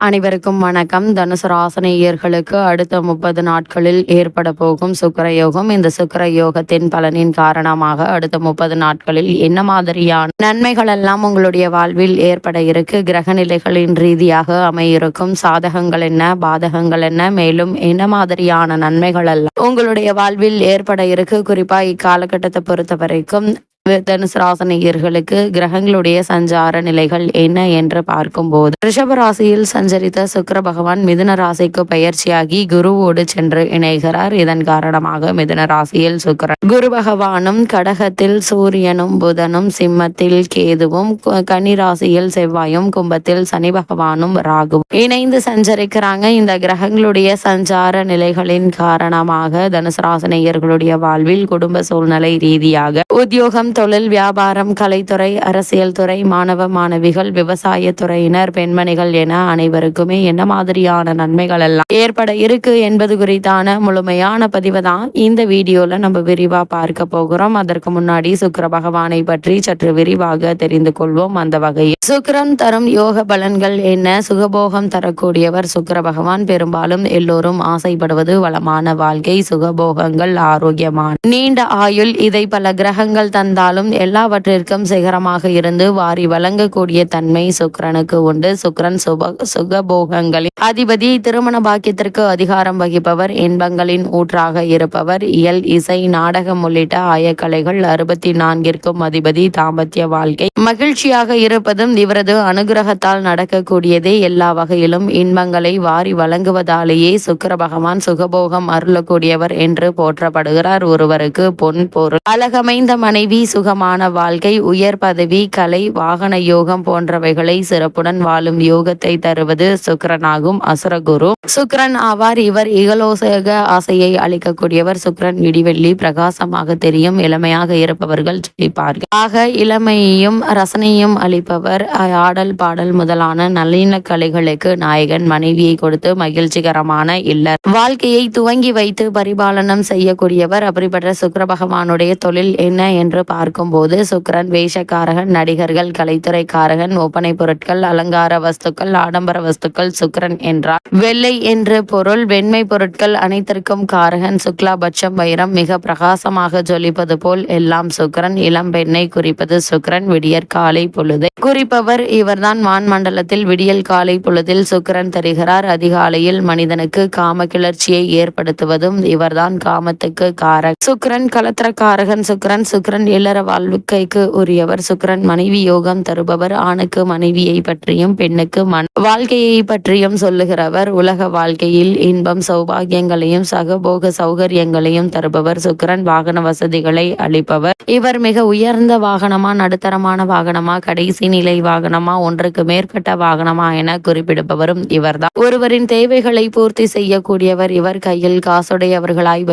அனைவருக்கும் வணக்கம். தனுசு ராசினியர்களுக்கு அடுத்த 30 நாட்களில் ஏற்பட போகும் சுக்கிர யோகம். இந்த சுக்கிர யோகத்தின் பலனின் காரணமாக அடுத்த 30 நாட்களில் என்ன மாதிரியான நன்மைகள் எல்லாம் உங்களுடைய வாழ்வில் ஏற்பட இருக்கு, கிரக நிலைகளின் ரீதியாக அமையிருக்கும் சாதகங்கள் என்ன, பாதகங்கள் என்ன, மேலும் என்ன மாதிரியான நன்மைகள் எல்லாம் உங்களுடைய வாழ்வில் ஏற்பட இருக்கு, குறிப்பா இக்காலகட்டத்தை பொறுத்த வரைக்கும் தனுசு ராசினியர்களுக்கு கிரகங்களுடைய சஞ்சார நிலைகள் என்ன என்று பார்க்கும்போது, ரிஷப ராசியில் சஞ்சரித்த சுக்கிர பகவான் மிதுன ராசிக்கு பயிற்சியாகி குருவோடு சென்று இணைகிறார். இதன் காரணமாக மிதுன ராசியில் சுக்கிரன், குரு பகவானும், கடகத்தில் சூரியனும் புதனும், சிம்மத்தில் கேதுவும், கன்னி ராசியில் செவ்வாயும், கும்பத்தில் சனி பகவானும் ராகுவும் இணைந்து சஞ்சரிக்கிறாங்க. இந்த கிரகங்களுடைய சஞ்சார நிலைகளின் காரணமாக தனுசு ராசினியர்களுடைய வாழ்வில் குடும்ப சூழ்நிலை ரீதியாக உத்தியோகம், தொழில், வியாபாரம், கலைத்துறை, அரசியல் துறை, மாணவ மாணவிகள், விவசாய துறையினர், பெண்மணிகள் என அனைவருக்குமே என்ன மாதிரியான நன்மைகள் எல்லாம் ஏற்பட இருக்கு என்பது குறித்தான முழுமையான பதிவு தான் இந்த வீடியோல நம்ம விரிவா பார்க்க போகிறோம். அதற்கு முன்னாடி சுக்கிர பகவானை பற்றி சற்று விரிவாக தெரிந்து கொள்வோம். அந்த வகையில் சுக்கிரன் தரும் யோக பலன்கள் என்ன? சுகபோகம் தரக்கூடியவர் சுக்கிர பகவான். பெரும்பாலும் எல்லோரும் ஆசைப்படுவது வளமான வாழ்க்கை, சுகபோகங்கள், ஆரோக்கியமான நீண்ட ஆயுள். இதை பல கிரகங்கள் தந்தாலும் எல்லாவற்றிற்கும் சிகரமாக இருந்து வாரி வழங்கக்கூடிய தன்மை சுக்கிரனுக்கு உண்டு. சுக்கிரன் சுகபோகங்களின் அதிபதி, திருமண பாக்கியத்திற்கு அதிகாரம் வகிப்பவர், இன்பங்களின் ஊற்றாக இருப்பவர், இயல், இசை, நாடகம் உள்ளிட்ட ஆயக்கலைகள் 64ற்கும் அதிபதி. தாம்பத்திய வாழ்க்கை மகிழ்ச்சியாக இருப்பதும் இவரது அனுகிரகத்தால் நடக்கக்கூடியதே. எல்லா வகையிலும் இன்பங்களை வாரி வழங்குவதாலேயே சுக்கிர பகவான் சுகபோகம் அருளக்கூடியவர் என்று போற்றப்படுகிறார். ஒருவருக்கு பொன், பொருள், அழகமைந்த மனைவி, சுகமான வாழ்க்கை, உயர் பதவி, கலை, வாகன யோகம் போன்றவைகளை சிறப்புடன் வாழும் யோகத்தை தருவது சுக்கிரனாகும். அசுரகுரு சுக்கிரன் ஆவார். இவர் இகலோசக ஆசையை அளிக்கக்கூடியவர். சுக்கிரன் விடிவெள்ளி பிரகாசமாக தெரியும். இளமையாக இருப்பவர்கள் ஜொலிப்பார்கள். ஆக இளமையையும் ரசனையும் அளிப்பவர். ஆடல், பாடல் முதலான நளின கலைகளுக்கு நாயகன். மனைவியை கொடுத்து மகிழ்ச்சிகரமான இல்லற வாழ்க்கையை துவங்கி வைத்து பரிபாலனம் செய்யக்கூடியவர். அப்படிப்பட்ட சுக்கிர பகவானுடைய தொழில் என்ன என்று பார்க்கும்போது, சுக்கிரன் வேஷக்காரகன், நடிகர்கள், கலைத்துறைக்காரகன், ஒப்பனை பொருட்கள், அலங்கார வஸ்துக்கள், ஆடம்பர வஸ்துக்கள். சுக்கிரன் என்றால் வெள்ளை என்று பொருள். வெண்மை பொருட்கள் அனைத்திற்கும் காரகன். சுக்லாபட்சம் வைரம் மிக பிரகாசமாக ஜொலிப்பது போல் எல்லாம் சுக்கிரன். இளம் பெண்ணை குறிப்பது சுக்கிரன். விடியற் காலை பொழுதை குறிப்பவர் இவர்தான். வான் மண்டலத்தில் விடியல் காலை பொழுதில் சுக்கிரன் தருகிறார். அதிகாலையில் மனிதனுக்கு காம கிளர்ச்சியை ஏற்படுத்துவதும் இவர்தான். காமத்துக்கு காரக சுக்கிரன். கலத்திரக்காரகன் சுக்கிரன். சுக்கிரன் இல்லற வாழ்க்கைக்கு உரியவர். சுக்கிரன் மனைவி யோகம் தருபவர். ஆணுக்கு மனைவியை பற்றியும் பெண்ணுக்கு வாழ்க்கையை பற்றியும் சொல்லுகிறவர். உலக வாழ்க்கையில் இன்பம், சௌபாகியங்களையும் சகபோக சௌகரியங்களையும் தருபவர். சுக்கிரன் வாகன வசதிகளை அளிப்பவர். இவர் மிக உயர்ந்த வாகனமா, நடுத்தரமான வாகனமா, கடைசி நிலை வாகனமா, ஒன்றுக்கு மேற்பட்ட வாகனமா என குறிப்பிடுபவரும் இவர்தான். ஒருவரின் தேவைகளை பூர்த்தி செய்யக்கூடியவர் இவர். கையில் காசுடையவர்களாய்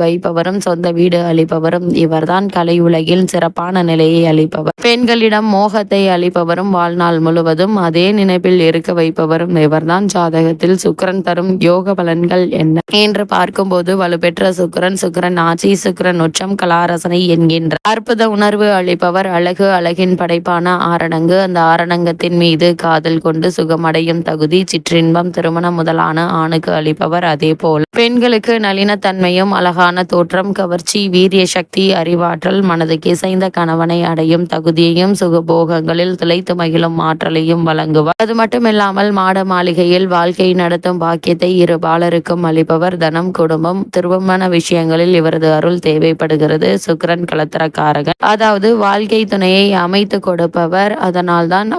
வைப்பவரும் சொந்த வீடு அளிப்பவரும் இவர்தான். கலை உலகில் சிறப்பான நிலையை அளிப்பவர். பெண்களிடம் மோகத்தை அளிப்பவரும் வாழ்நாள் முழுவதும் அதே நினைப்பில் இருக்க வைப்பவரும் இவர்தான். ஜாதகத்தில் சுக்கிரன் தரும் யோக பலன்கள் என்ன என்று பார்க்கும்போது, வலுப்பெற்ற சுக்கிரன், சுக்கிரன் ஆட்சி, சுக்கிரன் உச்சம், கலாரசனை என்கின்ற அற்புத உணர்வு அளிப்பவர். அழகு, அழகின் படைப்பான ஆரணங்கு, அந்த ஆரணங்கத்தின் மீது காதல் கொண்டு சுகமடையும் தகுதி, சிற்றின்பம், திருமணம் முதலான ஆணுக்கு அளிப்பவர். அதே போல் பெண்களுக்கு நளினத்தன்மையும், அழகான தோற்றம், கவர்ச்சி, வீரிய சக்தி, அறிவாற்றல், மனதுக்கு இசைந்த கணவனை அடையும் தகுதியையும் சுகபோகங்களில் திளைத்து மகிழும் ஆற்றலையும் வழங்குவார். அது மட்டுமில்லாமல் மாட மாளிகையில் வாழ்க்கை நடத்தும் பாக்கியத்தை இரு பாலருக்கும் அளிப்பவர். தனம், குடும்பம், திருமண விஷயங்களில் இவரது அருள் தேவைப்படுகிறது. சுக்கிரன் கலத்திரக்காரகன், அதாவது வாழ்க்கை துணையை அமைத்து கொடுப்பவர். அதனால்தான்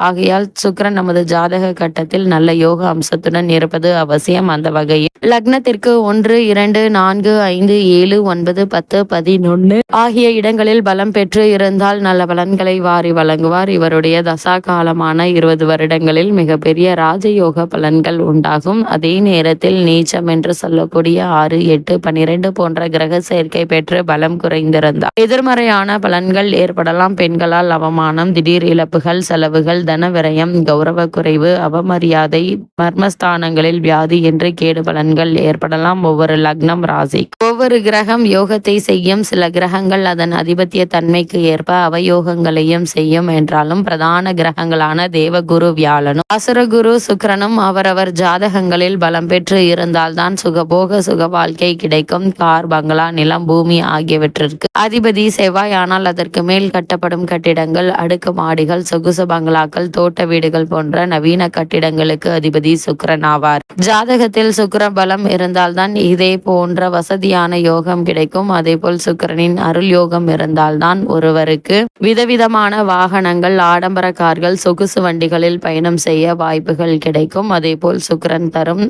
ஆகையால் சுக்கிரன் நமது ஜாதக கட்டத்தில் நல்ல யோக அம்சத்துடன் இருப்பது அவசியம். அந்த வகையில் லக்னத்திற்கு 1, 2, 4, 5, 7, 9, 10, 11 ஆகிய இடங்களில் பலம் பெற்று இருந்தால் நல்ல பலன்களை வாரி வழங்குவார். இவருடைய தசா காலமான 20 வருடங்களில் மிகப்பெரிய ராஜயோக பலன்கள் உண்டாகும். அதே நேரத்தில் நீச்சம் என்று சொல்லக்கூடிய 6, 8, 12 போன்ற கிரக சேர்க்கை பெற்று பலம் குறைந்திருந்தார் எதிர்மறையான பலன்கள் ஏற்படலாம். பெண்களால் அவமானம், திடீர் இழப்புகள், செலவுகள், தன விரயம், கௌரவ குறைவு, அவமரியாதை, மர்மஸ்தானங்களில் வியாதி என்று கேடு பலன்கள் ஏற்படலாம். ஒவ்வொரு லக்னம், ராசி ஒவ்வொரு கிரகம் யோகத்தை செய்யும். சில கிரகங்கள் அதன் அதிபத்திய தன்மைக்கு ஏற்ப அவயோகங்களையும் செய்யும் என்றாலும் பிரதான கிரகங்களான தேவகுரு வியாழனும் அசுரகுரு சுக்கிரனும் அவரவர் ஜாதகங்களில் பலம் பெற்று இருந்தால்தான் சுகபோக சுக வாழ்க்கை கிடைக்கும். கார், பங்களா, நிலம், பூமி ஆகியவற்றிற்கு அதிபதி செவ்வாய். ஆனால் அதற்கு மேல் கட்டப்படும் கட்டிடங்கள், அடுக்கு மாடிகள், சொகுசு பங்களாக்கள், தோட்ட வீடுகள் போன்ற நவீன கட்டிடங்களுக்கு அதிபதி சுக்கிரன் ஆவார். ஜாதகத்தில் சுக்கிர பலம் இருந்தால்தான் இதே போன்ற வசதியான யோகம் கிடைக்கும். அதேபோல் சுக்கிரனின் அருள் யோகம் இருந்தால்தான் ஒருவருக்கு விதவிதமான வாகனங்கள், ஆடம்பர கார்கள், சொகுசு வண்டிகளில் பயணம் செய்ய வாய்ப்புகள் கிடைக்கும். அதேபோல் சுக்கிரன் தரும்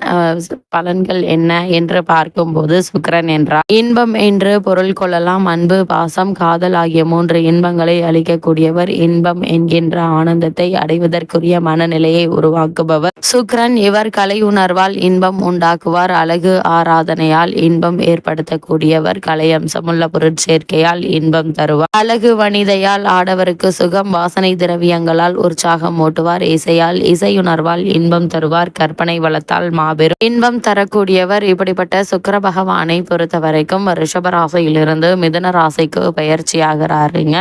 பலன்கள் என்ன என்று பார்க்கும்போது, சுக்கிரன் என்றால் இன்பம் என்று பொருள் கொள்ளலாம். அன்பு, பாசம், காதல் ஆகிய 3 இன்பங்களை அளிக்கக்கூடியவர். இன்பம் என்கின்ற ஆனந்தத்தை அடைவதற்குரிய மனநிலையை உருவாக்குபவர் சுக்கிரன். இவர் கலை உணர்வால் இன்பம் உண்டாக்குவார். அழகு ஆராதனையால் இன்பம் ஏற்படுத்தக்கூடியவர். கலை அம்சமுள்ள பொருட்சேர்க்கையால் இன்பம் தருவார். அழகு வனிதையால் ஆடவருக்கு சுகம். வாசனை திரவியங்களால் உற்சாகம் ஊட்டுவார். இசையால் இசையுணர்வால் இன்பம் தருவார். கற்பனை வளத்தால் மாபெரும் இன்பம் தரக்கூடியவர். இப்படிப்பட்ட சுக்கிர பகவானை பொறுத்த வரைக்கும் ரிஷப ராசியிலிருந்து மிதுன ராசிக்கு பயிற்சியாகிறாருங்க.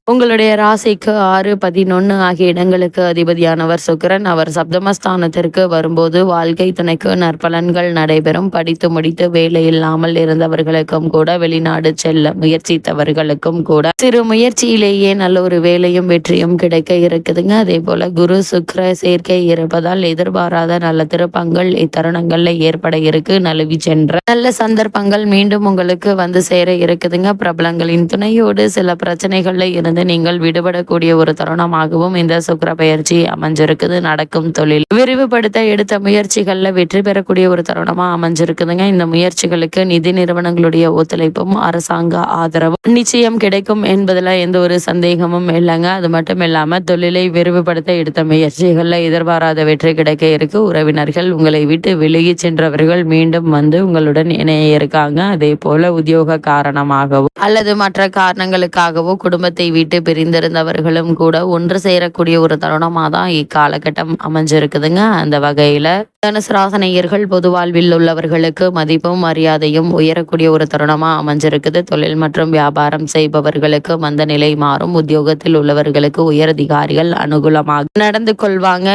உங்களுடைய ராசிக்கு 6, 11 ஆகிய இடங்களுக்கு அதிபதியானவர் சுக்கிரன். அவர் சப்தமஸ்தானத்திற்கு வரும்போது வாழ்க்கை துணைக்கு நற்பலன்கள் நடைபெறும். படித்து முடித்து வேலை இல்லாமல் இருந்தவர்களுக்கும் கூட, வெளிநாடு செல்ல முயற்சித்தவர்களுக்கும் கூட சிறு முயற்சியிலேயே நல்ல ஒரு வேலையும் வெற்றியும் கிடைக்க இருக்குதுங்க. அதே போல குரு சுக்கிர சேர்க்கை இருப்பதால் எதிர்பாராத நல்ல திருப்பங்கள் இத்தருணங்கள்ல ஏற்பட இருக்கு. நழுவி சென்ற நல்ல சந்தர்ப்பங்கள் மீண்டும் உங்களுக்கு வந்து சேர இருக்குதுங்க. பிரபலங்களின் துணையோடு சில பிரச்சனைகள்ல இருந்து நீங்கள் விடுபடக்கூடிய ஒரு தருணமாகவும் இந்த சுக்கிர பயிற்சி அமைஞ்சிருக்குது. நடக்கும் தொழில் விரிவுபடுத்த எடுத்த முயற்சிகள்ல வெற்றி பெறக்கூடிய ஒரு தருணமா அமைஞ்சிருக்குதுங்க. இந்த முயற்சிகளுக்கு நிதி நிறுவனங்களுடைய ஒத்துழைப்பும் அரசாங்க ஆதரவும் நிச்சயம் கிடைக்கும் என்பதுல எந்த ஒரு சந்தேகமும் இல்லைங்க. அது மட்டும் இல்லாம தொழிலை விரிவுபடுத்த எடுத்த முயற்சிகள்ல எதிர்பாராத வெற்றி கிடைக்க இருக்கு. உறவினர்கள், உங்களை விட்டு விலகி சென்றவர்கள் மீண்டும் வந்து உங்களுடன் இணைய இருக்காங்க. அதே போல உத்தியோக காரணமாகவோ அல்லது மற்ற காரணங்களுக்காகவோ குடும்பத்தை விட்டு பிரிந்திருந்தவர்களும் கூட ஒன்று சேரக்கூடிய ஒரு தருணமாக தான் இக்காலகட்டம் அமைஞ்சிருக்குதுங்க. அந்த வகையில தனுசு ராசினியர்கள் பொது வாழ்வில் உள்ளவர்களுக்கு மதிப்பும் மரியாதையும் உயரக்கூடிய ஒரு தருணமா அமைஞ்சிருக்குது. தொழில் மற்றும் வியாபாரம் செய்பவர்களுக்கு மந்த நிலை மாறும். உத்தியோகத்தில் உள்ளவர்களுக்கு உயரதிகாரிகள் அனுகூலமாக நடந்து கொள்வாங்க.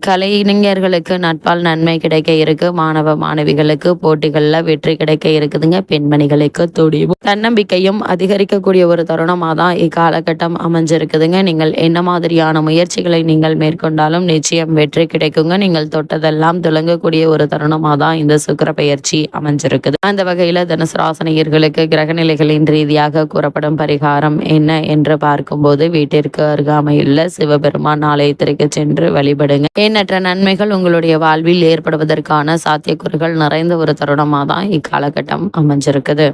கலைஞர்களுக்கு நட்பால் நன்மை கிடைக்க இருக்கு. மாணவ மாணவிகளுக்கு போட்டிகள்ல வெற்றி கிடைக்க இருக்குதுங்க. பெண்மணிகளுக்கு துடிவும் தன்னம்பிக்கையும் அதிகரிக்கக்கூடிய ஒரு தருணமாக தான் இக்காலகட்டம் அமைஞ்சிருக்குதுங்க. நீங்கள் என்ன மாதிரியான முயற்சிகளை நீங்கள் மேற்கொண்டாலும் நிச்சயம் வெற்றி கிடைக்குங்க. நீங்கள் தொட்டதெல்லாம் துலங்கக்கூடிய ஒரு தருணமாக தான் இந்த சுக்கிர பயிற்சி அமைஞ்சிருக்குது. அந்த வகையில தனுசு ராசினியர்களுக்கு கிரகநிலைகளின் ரீதியாக கூறப்படும் பரிகாரம் என்ன என்று பார்க்கும்போது, வீட்டிற்கு அருகாமையுள்ள சிவபெருமான் ஆலயத்திற்கு சென்று வழிபடுங்க. எண்ணற்ற நன்மைகள் உங்களுடைய வாழ்வில் ஏற்படுவதற்கான சாத்தியக்கூறுகள் நிறைந்த ஒரு தருணமாக தான் இக்காலகட்டம் அமைஞ்சிருக்குது.